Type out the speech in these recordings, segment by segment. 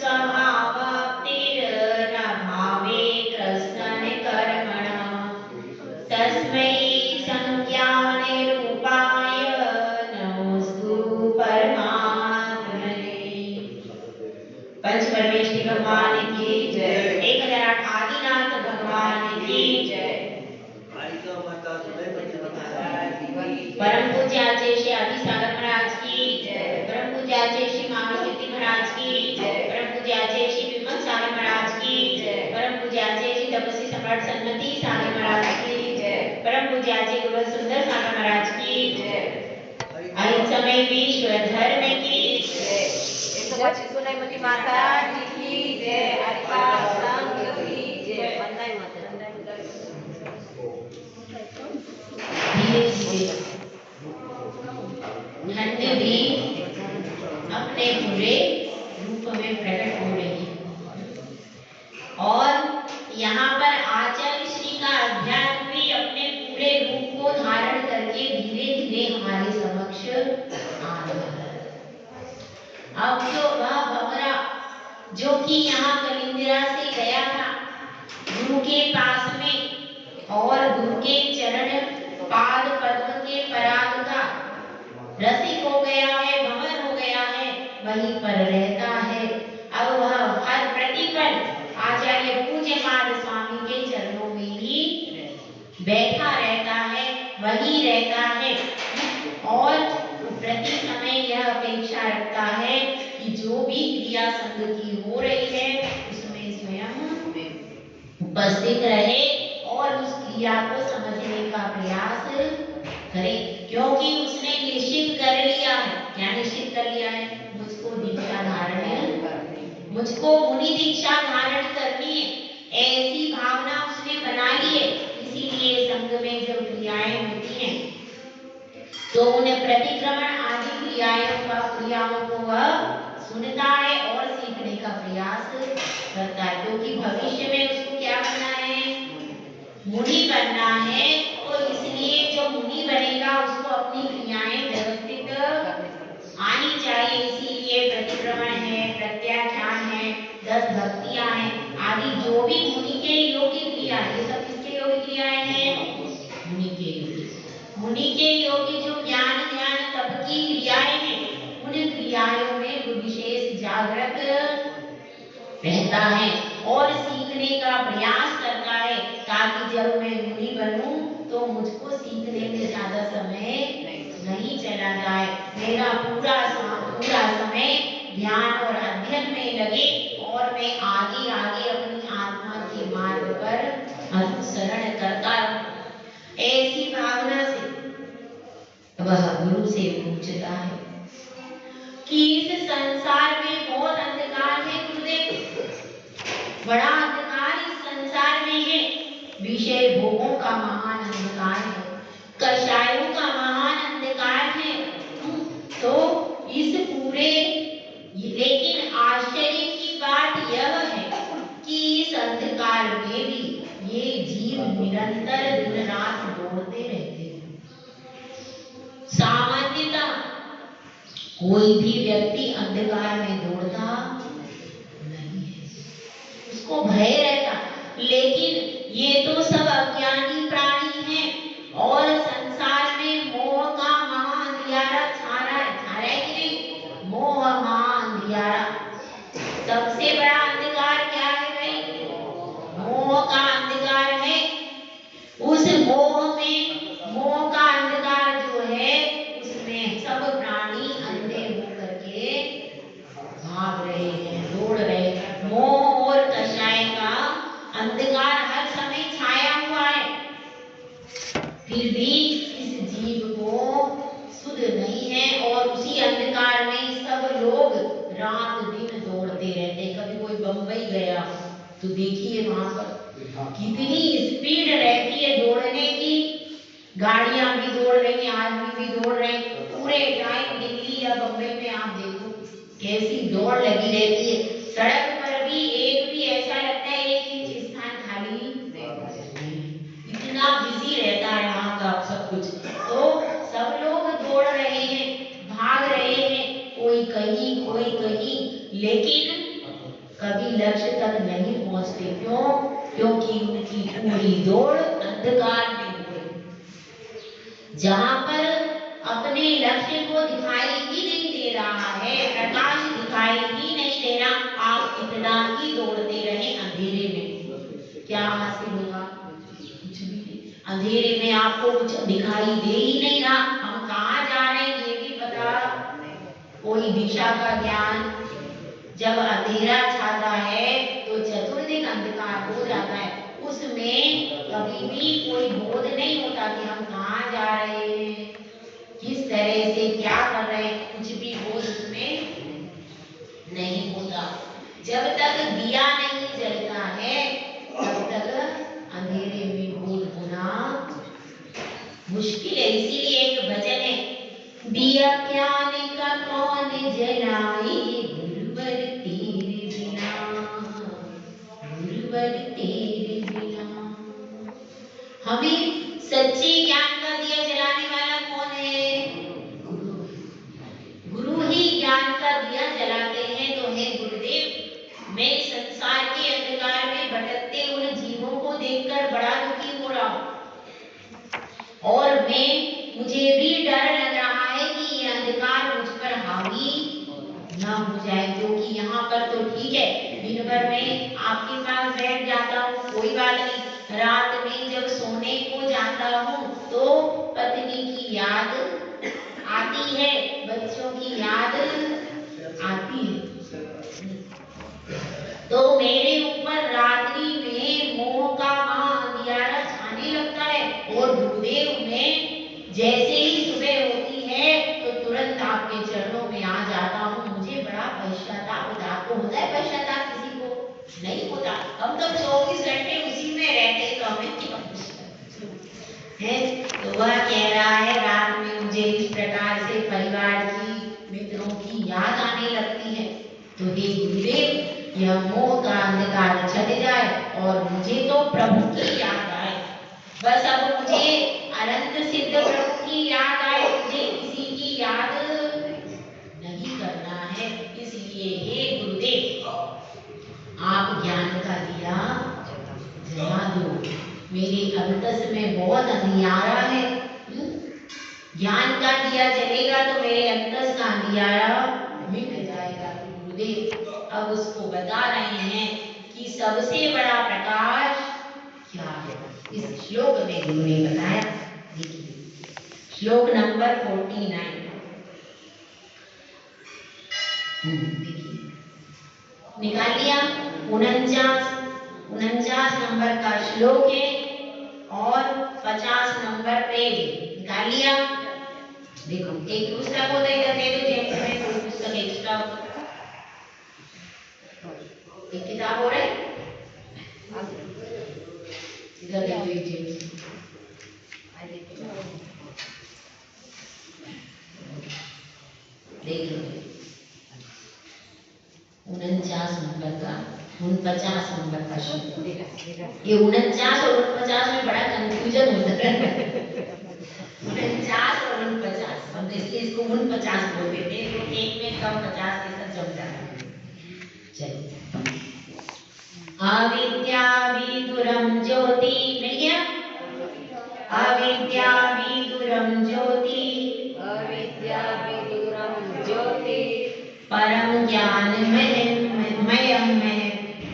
स्वभावाप्तिर्न भावे कृष्ण कर्मणा तस्मै संज्ञाने रूपाय नमोस्तु परमात्मने। पंच परमेश्वरी भगवान की जय। 1008 आदिनाथ भगवान की जय। परम पूज्य आचार्य श्री आदि सागर महाराज की जय। परम पूज्य आचार्य श्री महावीर महाराज की जय। परम पूज्य आचार्य श्री विमल सागर महाराज की जय। परम पूज्य आचार्य श्री तपस्वी सम्राट सन्मति सागर महाराज की जय। परम पूज्य आचार्य गुरु सुंदर सागर महाराज की जय। समय विश्व धर्म की जय। 125 सुनैमती माता जी की जय। हरिपाल संघ की जय। वंदे मातरम। धन्य भी अपने पूरे रूप में प्रकट हो रही है और यहाँ पर आचार्य श्री का अध्यात्म भी अपने पूरे रूप को धारण करके धीरे धीरे हमारे समक्ष आ रहा है। अब जो वह भंवरा जो कि यहाँ कलिंदिरा से गया था गुरु के पास में और गुरु के चरण पाद पद्म के पराग का रसिक हो गया है, भंवर हो गया है, वहीं पर रहता है। अब वह हर प्रतिपल आचार्य पूज्य पाद स्वामी के चरणों में ही बैठा रहता है, वही रहता है और प्रति समय यह अपेक्षा रखता है कि जो भी क्रिया संघ की हो रही है उसमें स्वयं उपस्थित रहे और उस क्रिया को समझने का प्रयास करे, क्योंकि उसने निश्चित कर लिया है। क्या निश्चित कर लिया है? मुझको दीक्षा धारण, मुझको मुनि दीक्षा धारण करनी है, ऐसी भावना उसने बना ली है। इसीलिए संघ में जब क्रियाएं होती हैं तो उन्हें प्रतिक्रमण आदि क्रियाओं को वह सुनता है और सीखने का प्रयास करता है, क्योंकि भविष्य में उसको क्या बनना है? मुनि बनना है। तो इसलिए जो मुनि बनेगा उसको अपनी क्रियाएं व्यवस्थित आनी चाहिए। इसीलिए प्रतिक्रमण है, प्रत्याख्यान है, 10 भक्तियां हैं आदि जो भी मुनि के योग्य क्रिया, ये सब किसके योग्य क्रियाएं हैं? मुनि के योग्य। मुनि के योग्य जो ज्ञान ध्यान तप की क्रियाएं हैं उन क्रियाओं में विशेष जागृत रहता है और सीखने का प्रयास करता है, ताकि जब मैं मुनि बनूं तो मुझको सीखने में ज्यादा समय नहीं चला जाए, मेरा पूरा समय ध्यान और अध्ययन में लगे और मैं आगे आगे अपनी आत्मा के मार्ग पर अनुसरण करता रहूं। ऐसी भावना से वह गुरु से पूछता है कि इस संसार में बहुत अंधकार है गुरुदेव, बड़ा अंधकार इस संसार में है। विषय भोगों का महान अंधकार है, कषायों का महान अंधकार है। तो इस पूरे, लेकिन आश्चर्य की बात यह है कि इस अंधकार में भी ये जीव निरंतर दिन रात दौड़ते रहते हैं। सामान्यतः कोई भी व्यक्ति अंधकार में दौड़ता नहीं है, उसको भय रहता, लेकिन ये तो सब अज्ञानी प्राणी हैं और संसार में मोह का महाअंधियारा छा रहा है कि नहीं? मोह महाअंधियारा, सबसे बड़ा अंधकार क्या है भाई? मोह का अंधकार है। उस मोह का अंधकार जो है उसमें सब प्राणी अंधे होकर के भाग रहे हैं, दौड़ रहे हैं। मोह और कषाय का अंधकार हर समय छाया हुआ है, फिर भी इस जीव को सुध नहीं है और उसी अंधकार में सब लोग रात दिन दौड़ते रहते। कभी कोई बंबई गया तो देखिए वहां पर कितनी स्पीड रहती है दौड़ने की, गाड़ियां भी दौड़ रही हैं, आदमी भी दौड़ रहे हैं। पूरे टाइम दिल्ली या बंबई में आप देखो कैसी दौड़ लगी रहती है। सड़क पर भी एक भी ऐसा लगता है 1 इंच स्थान खाली नहीं, इतना बिजी रहता है वहां का सब कुछ। तो सब लोग दौड़ रहे हैं, भाग रहे हैं, कोई कहीं कोई कहीं, लेकिन कभी लक्ष्य तक नहीं पहुंचते। क्यों? क्योंकि उनकी पूरी दौड़ अंधकार में हो रही। जहां पर अपने लक्ष्य को दिखाई ही नहीं दे रहा है, प्रकाश दिखाई ही नहीं दे रहा, आप कितना ही दौड़ते रहे अंधेरे में, क्या हासिल होगा? कुछ भी नहीं। अंधेरे में आपको कुछ दिखाई दे ही नहीं रहा, हम कहाँ जा रहे हैं ये भी पता, कोई दिशा का ज्ञान। जब अंधेरा छाता है तो चतुर्दिक अंधकार हो जाता है, उसमें कभी भी कोई बोध नहीं होता कि हम कहाँ जा रहे हैं, किस तरह से क्या कर रहे हैं, कुछ भी बोध उसमें नहीं होता। जब तक दिया नहीं जलता है तब तक अंधेरे में बोध होना मुश्किल है। इसीलिए एक भजन है, दिया ज्ञान का कौन जलाई, गुरुवर तेरे बिना, गुरुवर तेरे बिना। हमें सच्चे ज्ञान का दिया जलाने वाला कौन है? गुरु। गुरु ही ज्ञान का दिया जलाते हैं। तो हे गुरुदेव, मैं संसार के अंधकार में भटकते उन जीवों को देखकर बड़ा दुखी हो रहा हूँ, और मुझे भी डर लग रहा है कि ये अंधकार मुझ पर हावी ना हो जाए। क्योंकि यहाँ पर तो ठीक है, दिन भर में आपके पास बैठ जाता हूँ, कोई बात नहीं, रात में जब सोने को जाता हूँ तो पत्नी की याद आती है, बच्चों की याद आती है, तो मेरे ऊपर रात्रि में मोह का महाअंधियारा छाने लगता है। और गुरुदेव में जैसे ही सुबह होती है तो तुरंत आपके चरणों में आ जाता हूँ। मुझे बड़ा पश्चाताप होता। आपको होता है पश्चाताप? किसी को नहीं होता। हम तो 24 घंटे उसी में रहते, तो हमें क्या है? तो वह कह रहा है, रात में मुझे इस प्रकार से परिवार की, मित्रों की याद आने लगती है। तो हे गुरुदेव, यह मोह का अंधकार छट जाए और मुझे तो प्रभु की याद आए। बस अब मुझे अनंत सिद्ध प्रभु की याद आए, मुझे किसी की याद नहीं करना है। इसलिए हे गुरुदेव, आप ज्ञान का दिया जला दो। मेरे अंतस में बहुत अंधियारा है। ज्ञान का दिया जलेगा तो मेरे अंतस का अंधियारा मिट जाएगा। गुरुदेव अब उसको बता रहे हैं कि सबसे बड़ा प्रकाश क्या है। इस श्लोक में गुरु ने बताया। देखिए श्लोक नंबर 49, देखिए निकाल लिया। 49 नंबर का श्लोक है और 50 नंबर पेज निकाल लिया। देखो एक पुस्तक होता है, इधर दे दो जेम्स में, कोई पुस्तक एक्स्ट्रा एक किताब हो रही, इधर देखो एक जेम्स देख लो। 49 नंबर का 49 नंबर का श्लोक। ये 49 और 49 में बड़ा कंफ्यूजन होता है। 49 और 49 हम इसलिए इसको 49 बोल देते हैं, तो एक में कम 50 के साथ जम जाता है। चलिए, अविद्या विदुरम ज्योति, मिल गया? अविद्या विदुरम ज्योति, अविद्या विदुरम ज्योति, परम ज्ञानमयं महत्,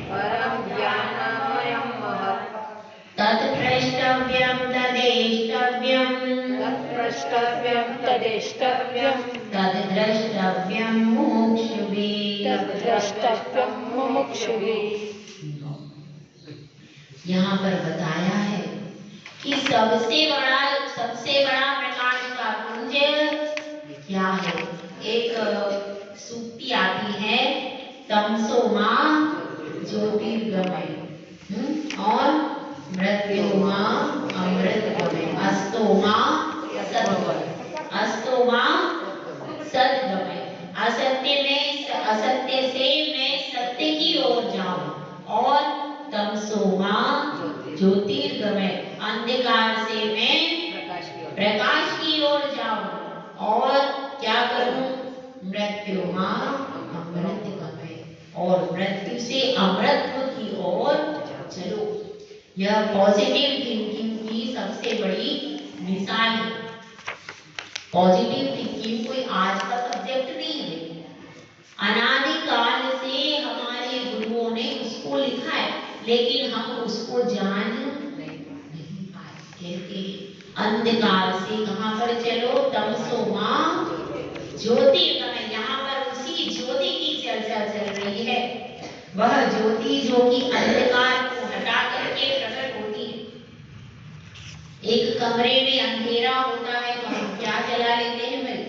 परम ज्ञानमयं महत्, तत्प्रष्टव्यं तदेष्टव्यं, तत्प्रष्टव्यं तदेष्टव्यं, तद्द्रष्टव्यं मुमुक्षुभिः, तद्द्रष्टव्यं मुमुक्षुभिः। यहाँ पर बताया है कि सबसे बड़ा प्रकाश का पुंज क्या है। एक सूक्ति आती है, तमसो मां ज्योतिर्गमय और मृत्यो मां अमृतगमय, अस्तो मां सद्गमय, अस्तो मां सद्गमय। असत्य से मैं सत्य की ओर जाऊं और तमसो मां ज्योतिर्गमय, अंधकार से मैं प्रकाश की ओर जाऊं और क्या करूं? मृत्युमा अमृतगमय, और मृत्यु से अमरत्व की ओर चलो। यह पॉजिटिव थिंकिंग की सबसे बड़ी मिसाल है। पॉजिटिव थिंकिंग कोई आज का सब्जेक्ट नहीं है, अनादिकाल से हमारे गुरुओं ने उसको लिखा है, लेकिन हम उसको जान नहीं पाए। कहते हैं अंधकार से कहां पर चलो, तमसो मां ज्योतिर्गमय। यहाँ पर उसी ज्योति की चर्चा चल रही है। वह ज्योति जो कि अंधकार को हटा करके प्रकट होती है। एक कमरे में अंधेरा होता है तो हम क्या जला लेते हैं भाई?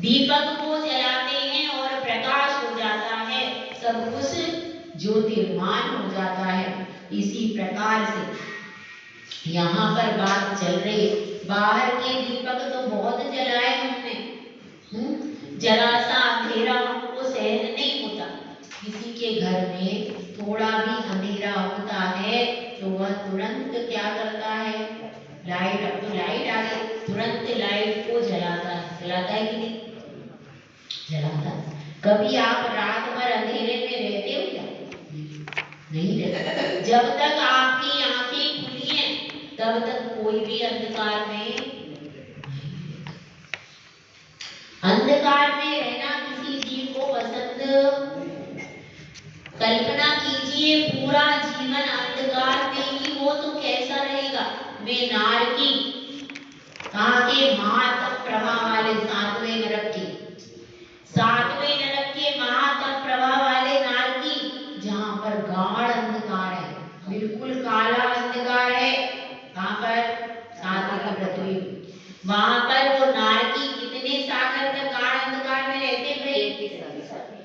दीपक को जलाते हैं और प्रकाश हो जाता है, सब कुछ ज्योतिर्मान हो जाता है। इसी प्रकार से यहाँ पर बात चल रही है। बाहर के दीपक तो बहुत जलाए हमने, जरा सा अंधेरा हमको सहन नहीं होता। किसी के घर में थोड़ा भी अंधेरा होता है तो वह तुरंत क्या करता है? लाइट, अब तो लाइट आ गई, तुरंत लाइट को जलाता है कि नहीं? जलाता। कभी आप रात भर अंधेरे में रहते हो क्या? नहीं रहते। जब तक आपकी आंखें खुली हैं तब तक कोई भी अंधकार में, अंधकार में रहना किसी जीव को पसंद। कल्पना कीजिए पूरा जीवन अंधकार में ही हो तो कैसा रहेगा? वे नारकी कहा के महातप प्रभा वाले सातवें नरक के, सातवें नरक के महातप प्रभा वाले नारकी, जहां पर गाढ़ अंधकार है, बिल्कुल काला अंधकार है। कहां पर? सातवें पृथ्वी। वहां पर वो नारकी कितने सागर तक गाढ़ अंधकार में रहते भाई?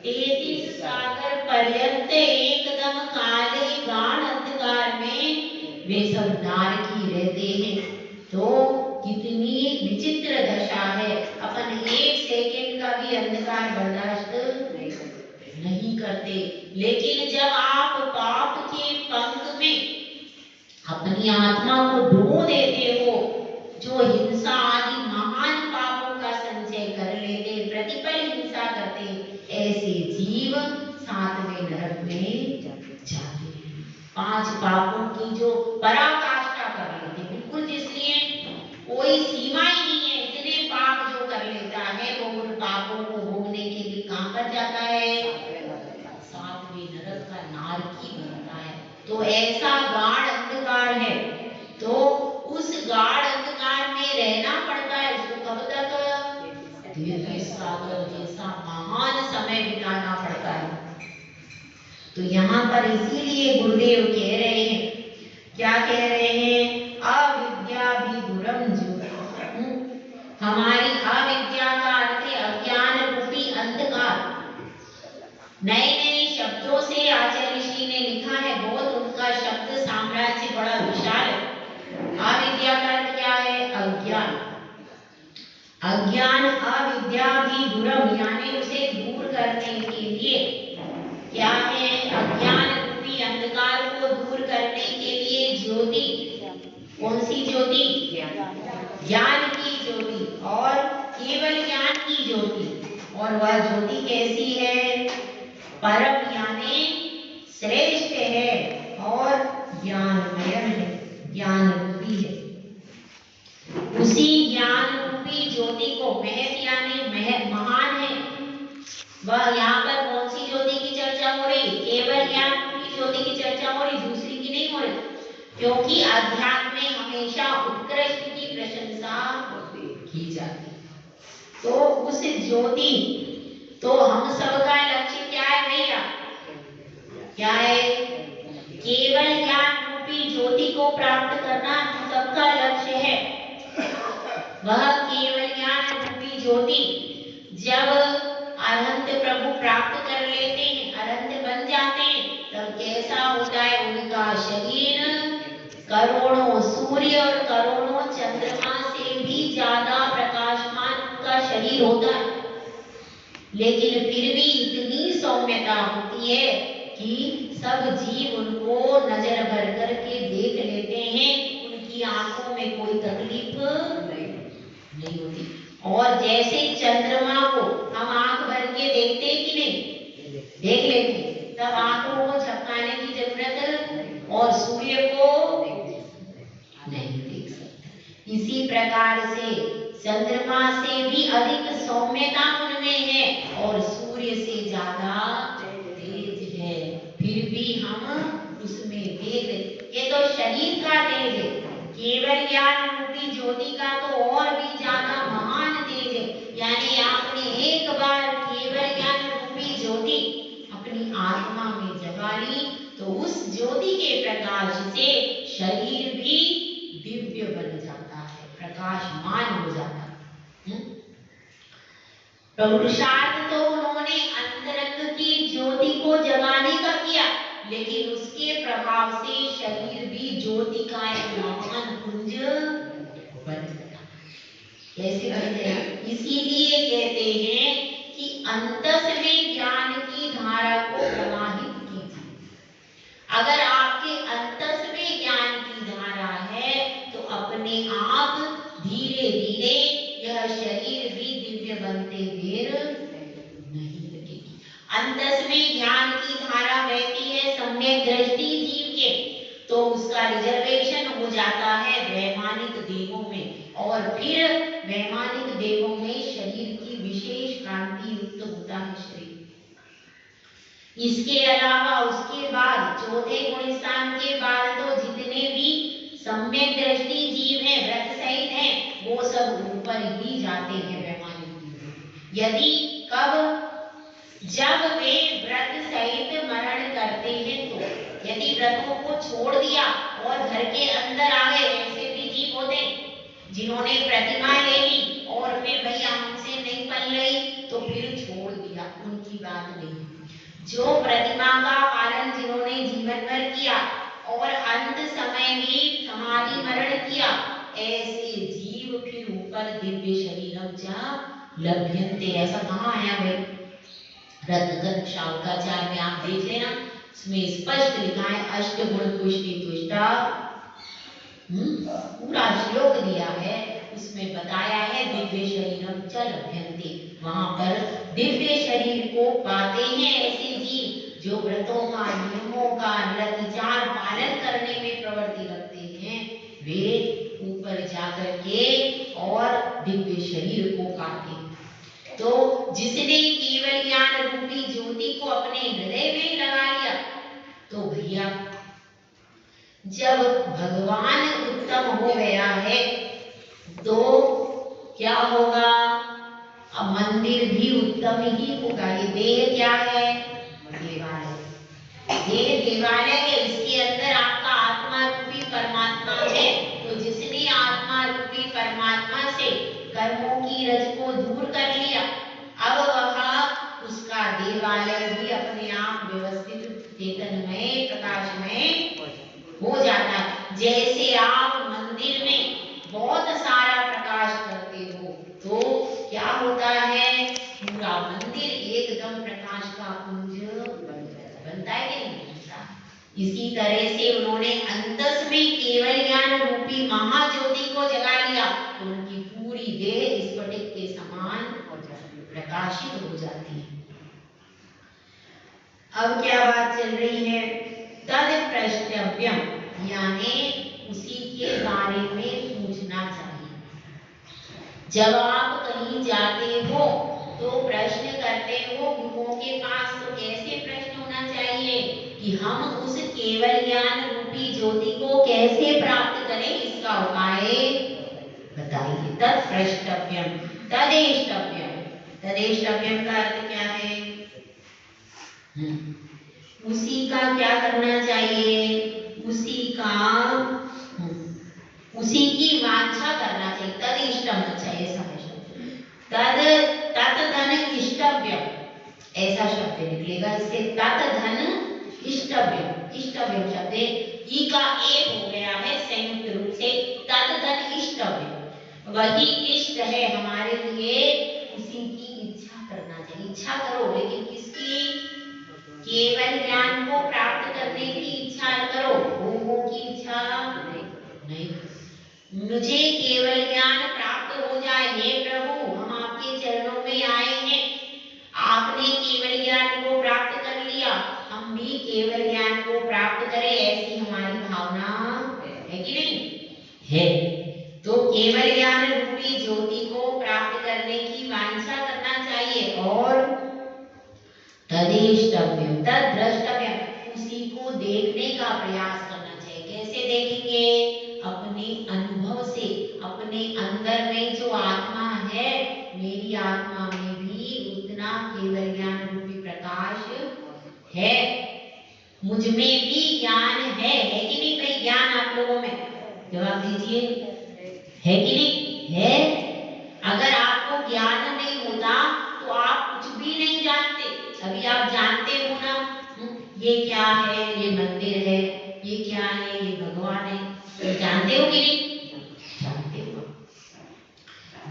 33 सागर पर्यंत एकदम काले गाढ़ अंधकार में वे सब नारकी रहते हैं। तो कितनी विचित्र दशा है। अपन एक सेकंड का भी अंधकार बर्दाश्त नहीं करते, लेकिन जब आप पाप के पंख में अपनी आत्मा को डुबो देते हो, जो हिंसा आदि महान पापों का संचय कर लेते, प्रतिपल हिंसा करते, ऐसे जीव सातवें नरक में जाते हैं। 5 पापों की जो पराकाष्ठा कर लेते, बिल्कुल, जिसलिए कोई सीमा ही नहीं है, इतने पाप जो कर लेता है वो उन पापों को भोगने के लिए कहां पर जाता है? सातवें नरक का नारकी बनता है। तो ऐसा गाढ़ अंधकार है, तो उस गाढ़ अंधकार में रहना पड़ता है उसको। कब तक? 33 सागर जैसा महान समय बिताना पड़ता है। तो यहाँ पर इसीलिए गुरुदेव कह रहे हैं, क्या कह रहे हैं? अविद्या भी दुरम ज्योति। हमारी अविद्या का अर्थ है अज्ञान रूपी अंधकार। नए नए शब्दों से आचार्य श्री ने लिखा है, बहुत उनका शब्द साम्राज्य बड़ा विशाल है। अविद्या का अर्थ क्या है? अज्ञान। अज्ञान अविद्या भी दूरम, यानी उसे दूर करने के लिए क्या है? अज्ञान रूपी अंधकार को दूर करने के लिए ज्योति। कौन सी ज्योति? ज्ञान की ज्योति, और केवल ज्ञान की ज्योति। और वह ज्योति कैसी है? परम यानी श्रेष्ठ है और ज्ञानमय है, ज्ञान रूपी है। उसी ज्ञान रूपी ज्योति को, महत यानी महान है, वह यहाँ पर कौन सी ज्योति की चर्चा हो रही? केवल ज्ञान रूपी ज्योति की चर्चा हो रही, दूसरी की नहीं हो रही। क्योंकि अध्यात्म में हमेशा उत्कृष्ट की प्रशंसा की जाती है। तो उस ज्योति, तो हम सबका लक्ष्य क्या है भैया? क्या है? केवल ज्ञान रूपी ज्योति को प्राप्त करना सबका लक्ष्य है। वह केवल ज्ञान रूपी ज्योति जब अनंत प्रभु प्राप्त कर लेते हैं, अनंत बन जाते हैं, तब कैसा होता है? उनका शरीर करोड़ों सूर्य और करोड़ों चंद्रमा से भी ज्यादा प्रकाशमान उनका शरीर होता है। लेकिन फिर भी इतनी सौम्यता होती है कि सब जीव उनको नजर भर करके देख लेते हैं, उनकी आंखों में कोई तकलीफ नहीं होती। और जैसे चंद्रमा को हम आंख भर के देखते हैं कि नहीं? देख लेंगे, तब आंखों को झपकाने की जरूरत और सूर्य को नहीं देख सकते। इसी प्रकार से चंद्रमा से भी अधिक सौम्यता उनमें है और सूर्य से ज्यादा तेज है, फिर भी हम उसमें देख रहे। ये तो शरीर का तेज है, केवल ज्ञान रूपी ज्योति का तो और भी ज्यादा महान तेज है। यानी आपने एक बार केवल ज्ञान रूपी ज्योति अपनी आत्मा में जगा ली तो उस ज्योति के प्रकाश से शरीर भी दिव्य बन जाता है, प्रकाशमान हो जाता है। पुरुषार्थ तो उन्होंने अंतरंग की ज्योति को जगाने का किया, लेकिन उसके प्रभाव से शरीर भी ज्योति का एक महान पुंज बन गया। कैसे बन गया? इसीलिए कहते हैं कि अंतस में ज्ञान की धारा को प्रवाहित कीजिए। अगर आपके अंतस में ज्ञान की धारा है तो अपने आप धीरे धीरे यह शरीर भी दिव्य बनते देर नहीं लगेगी। अंतस में ज्ञान की धारा बहती है सम्यक दृष्टि जीव के, तो उसका रिजर्वेशन हो जाता है वैमानिक देहों में, और फिर वैमानिक देहों में शरीर की विशेष कांति युक्त होता है शरीर। इसके अलावा उसके बाद चौथे गुण स्थान के बाद तो जितने भी सम्यक दृष्टि जीव हैं, व्रत सहित हैं, वो सब ऊपर ही जाते हैं वैमानिक जीव। यदि कब जब वे व्रत सहित मरण करते हैं, तो यदि व्रतों को छोड़ दिया और घर के अंदर आ गए, ऐसे भी जीव होते जिन्होंने प्रतिमा ले ली और फिर भैया हमसे नहीं पल रही तो फिर छोड़ दिया, उनकी बात नहीं। जो प्रतिमा का पालन जिन्होंने जीवन भर किया और अंत समय में समाधि मरण किया, ऐसे जीव फिर ऊपर दिव्य शरीरम च लभ्यन्ते। ऐसा कहाँ आया भाई? रत्नगंध शावकाचार्य में आप देख लेना, उसमें स्पष्ट लिखा है अष्टगुण पुष्टि तुष्टा, पूरा श्लोक दिया है, उसमें बताया है दिव्य शरीरम च लभ्यन्ते। वहां पर दिव्य शरीर को पाते हैं ऐसे जीव जो व्रतों का, नियमों का निरतिचार पालन करने में प्रवृत्ति रखते हैं, वे ऊपर जाकर के और दिव्य शरीर को पाते हैं। तो जिसने केवल ज्ञान रूपी ज्योति को अपने हृदय में लगा लिया, तो भैया जब भगवान उत्तम हो गया है तो क्या होगा? अब मंदिर भी उत्तम ही होगा। ये देह क्या है? देवालय। देह देवालय है, इसके अंदर आपका आत्मा रूपी परमात्मा है। तो जिसने आत्मा रूपी परमात्मा से कर्मों की रज को दूर कर लिया, अब वह उसका देवालय भी अपने आप व्यवस्थित चेतनमय प्रकाशमय हो जाता है। जैसे आप मंदिर में बहुत सारा प्रकाश करते हो तो क्या होता है? पूरा मंदिर एकदम प्रकाश का पुंज बनता है कि नहीं बनता? इसी तरह से उन्होंने अंतस में केवल ज्ञान रूपी महाज्योति को जगा लिया तो उनकी पूरी देह स्फटिक के समान प्रकाशित हो जाती है। अब क्या बात चल रही है? तद प्रष्टव्यम, यानी उसी के बारे में पूछना चाहिए। जब आप कहीं जाते हो तो प्रश्न करते हो गुरुओं के पास, तो कैसे प्रश्न होना चाहिए कि हम उस केवल ज्ञान रूपी ज्योति को कैसे प्राप्त करें, इसका उपाय बताइए। तद प्रष्टव्यम, तदेष्टव्यम। तदेष्टव्यम का अर्थ क्या है? उसी का क्या करना चाहिए? उसी की वांछा करना चाहिए। तद इष्टम, अच्छा ऐसा है शब्द। तद तत् धन इष्टव्यम, ऐसा शब्द निकलेगा इससे। तत् धन इष्टव्यम, इष्टव्यम शब्द ई का एक हो गया है संयुक्त रूप से। तत् धन इष्टव्यम, वही इष्ट है हमारे लिए, उसी की इच्छा करना चाहिए। इच्छा करो, लेकिन किसकी? केवल ज्ञान को प्राप्त करने की इच्छा करो, भोगों की इच्छा नहीं। मुझे केवल ज्ञान प्राप्त हो जाए, हे प्रभु हम आपके चरणों में आए हैं, आपने केवल ज्ञान को प्राप्त कर हम भी केवल ज्ञान को प्राप्त करें, ऐसी हमारी भावना है कि नहीं है। तो केवल ज्ञान रूपी ज्योति को प्राप्त करने की वांछा करना चाहिए और तदेष्टव्यम तद द्रष्टव्यम, उसी को देखने का प्रयास करना चाहिए। कैसे देखेंगे? अपने अनुभव से। अपने अंदर में जो आत्मा है, मेरी आत्मा में भी उतना केवल ज्ञान रूपी प्रकाश है, मुझ में भी ज्ञान है कि नहीं भाई? ज्ञान आप लोगों में जवाब दीजिए, है कि नहीं है? अगर आपको ज्ञान नहीं होता तो आप कुछ भी नहीं जानते। अभी आप जानते हो ना, ये क्या है, ये मंदिर है, ये क्या है, ये भगवान है, तो जानते हो कि नहीं? जानते हो।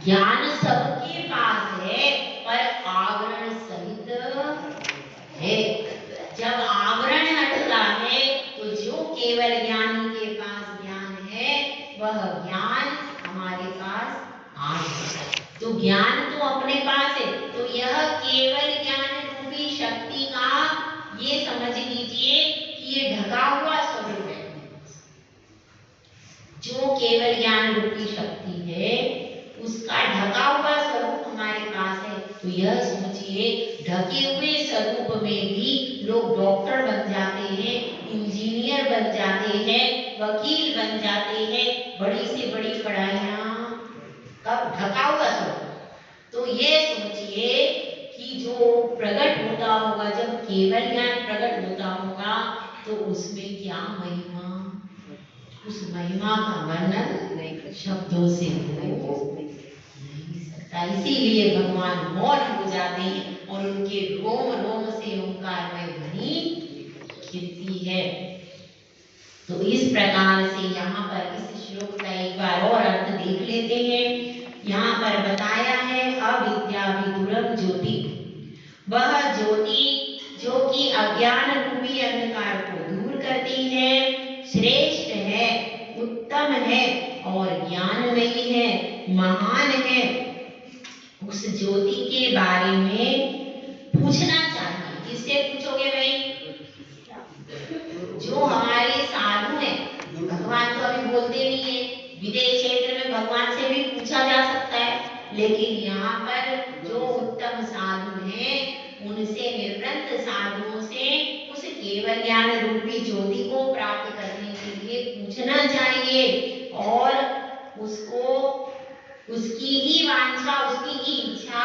ज्ञान सबके पास है पर आवरण सहित है। जब आवरण हटता है तो जो केवल ज्ञानी के पास ज्ञान है, वह ज्ञान हमारे पास आ जाता है। तो ज्ञान तो अपने पास है, तो यह केवल ज्ञान रूपी शक्ति का, ये समझ लीजिए कि ये ढका हुआ स्वरूप है। जो केवल ज्ञान रूपी शक्ति है, उसका ढका हुआ स्वरूप हमारे पास है। तो यह सोचिए, ढके हुए स्वरूप में भी लोग डॉक्टर बन जाते हैं, इंजीनियर बन जाते हैं, वकील बन जाते हैं, बड़ी से बड़ी पढ़ाइयां, कब ढका हुआ स्वरूप। तो ये सोचिए कि जो प्रकट होता होगा, जब केवल ज्ञान प्रकट होता होगा, तो उसमें क्या महिमा, उस महिमा का वर्णन शब्दों से हो नहीं सकता। इसीलिए भगवान मौन हो जाते हैं और उनके रोम रोम से ओंकारमय ध्वनि खिलती है। तो इस प्रकार से यहाँ पर इस श्लोक का एक बार और अर्थ देख लेते हैं। यहाँ पर बताया है अविद्याविदुरम ज्योति, वह ज्योति जो कि अज्ञान रूपी अंधकार को दूर करती है, श्रेष्ठ है, उत्तम है और ज्ञानमयी है, महान है। उस ज्योति के बारे में पूछना चाहिए। किससे पूछोगे भाई? जो हमारे साधु हैं। भगवान तो अभी बोलते नहीं है, विदेश क्षेत्र में भगवान से भी पूछा जा सकता है, लेकिन यहाँ पर जो उत्तम साधु हैं, उनसे, निवृत्त साधुओं से उस केवल ज्ञान रूपी ज्योति को प्राप्त करने के लिए पूछना चाहिए और उसको, उसकी ही वांछा, उसकी ही इच्छा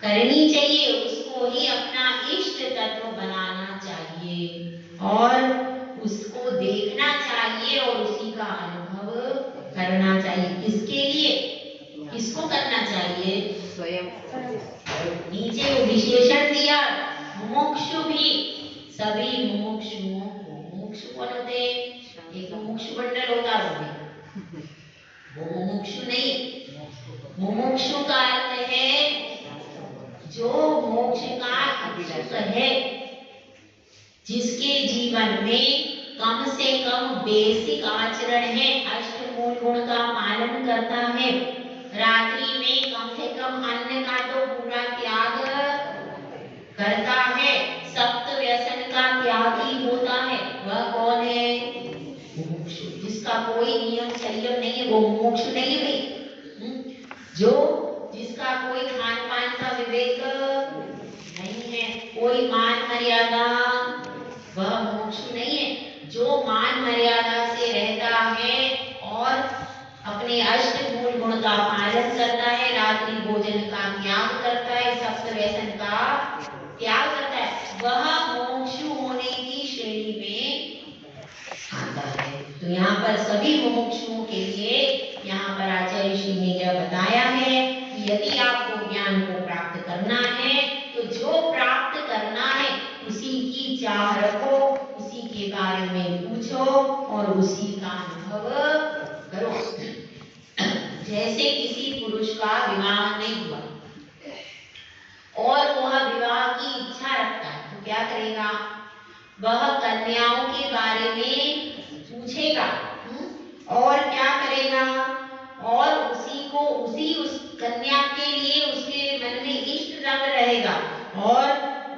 करनी चाहिए, उसको ही अपना इष्ट तत्व बनाना चाहिए और उसको देखना चाहिए और उसी का अनुभव करना चाहिए। किसके लिए? किसको करना चाहिए? स्वयं। नीचे विशेषण दिया, मुमुक्षु भी, सभी मुमुक्षुओं को। मुमुक्षु कौन होते? एक मुमुक्षु मंडल होता है, वो मुमुक्षु नहीं। मुमुक्षु का अर्थ है जो मोक्ष का इच्छुक है, जिसके जीवन में कम से कम बेसिक आचरण है, अष्टमूल गुण का पालन करता है, रात्रि में कम से कम अन्न का तो पूरा त्याग करता है, सप्त व्यसन का त्यागी होता है। वह कौन है? मुमुक्षु। जिसका कोई नियम संयम नहीं है, वो मुमुक्षु नहीं है। जो जिसका कोई खान पान का विवेक नहीं है, कोई मान मर्यादा, वह मुमुक्षु नहीं है। जो मान मर्यादा से रहता है और अपने अष्टमूल गुण का पालन करता है, रात्रि भोजन का त्याग करता है, सप्त व्यसन का त्याग करता है, वह मुमुक्षु होने की श्रेणी में आता है। तो यहाँ पर सभी मुमुक्षुओं के लिए यहाँ पर आचार्य श्री ने यह बताया है कि यदि आपको ज्ञान को प्राप्त करना है, तो जो प्राप्त करना है उसी की चाह रखो, उसी के बारे में पूछो और उसी का अनुभव करो। जैसे किसी पुरुष का विवाह नहीं हुआ और वह विवाह की इच्छा रखता है, तो क्या करेगा? वह कन्याओं के बारे में पूछेगा और क्या करेगा? और उसी को, उसी उस कन्या के लिए उसके मन में इष्ट रंग रहेगा और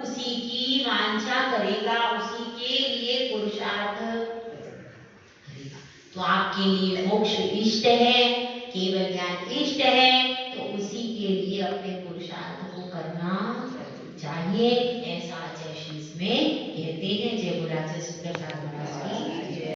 उसी की वांछा करेगा, उसी के लिए पुरुषार्थ करेगा। तो आपके लिए मोक्ष इष्ट है, केवल ज्ञान इष्ट है, तो उसी के लिए अपने पुरुषार्थ को करना चाहिए। ऐसा आचार्य श्री इसमें कहते हैं। जय गुरु आचार्य श्री प्रसाद महाराज की जय।